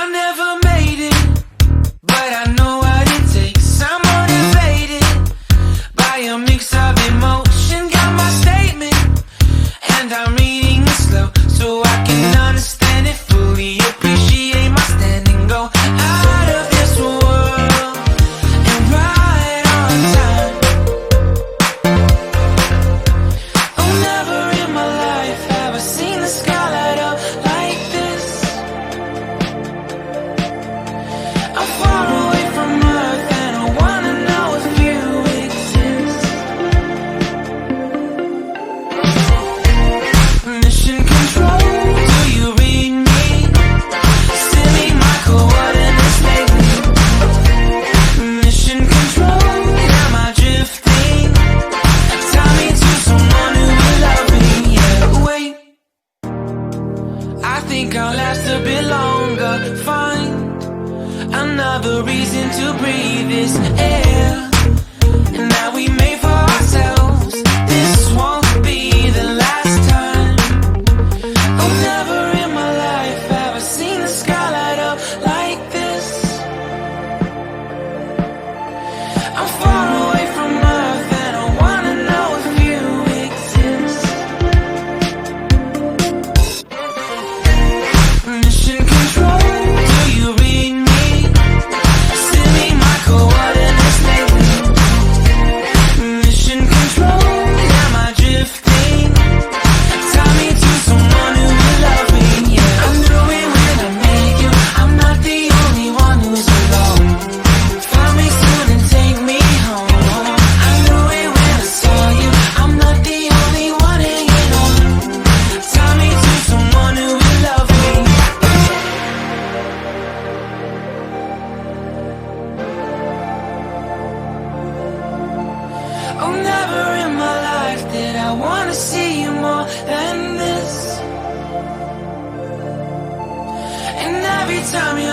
I never made it, but I know what it takes. I'm motivated by a mix of emotion. Got my statement, and I'm reading it slow so I can understand it fully. Appreciate my stand and go out of this world and right on time. Oh, never in my life have I seen the sky light up like this. I'm far away from Earth and I wanna know if you exist. Mission control, do you read me? Send me my coordinates lately. Mission control, am I drifting? Tie me to someone who will love me. Yeah, wait, I think I'll last a bit longer. Find another reason to breathe this air that we made for ourselves. This won't be the last time. Oh, never in my life have I seen the sky light up like this. I'm far away from Earth and I wanna know if you exist. Mission control, do you read me? Send me my coordinates lately. Mission control, am I drifting? Tie me to someone who will love me. Yeah, I knew it when I met you. I'm not the only one who's alone. Find me soon and take me home. I knew it when I saw you. I'm not the only one hanging on. Tie me to someone who will love me. Oh, never in my life did I wanna see you more than this. And every time you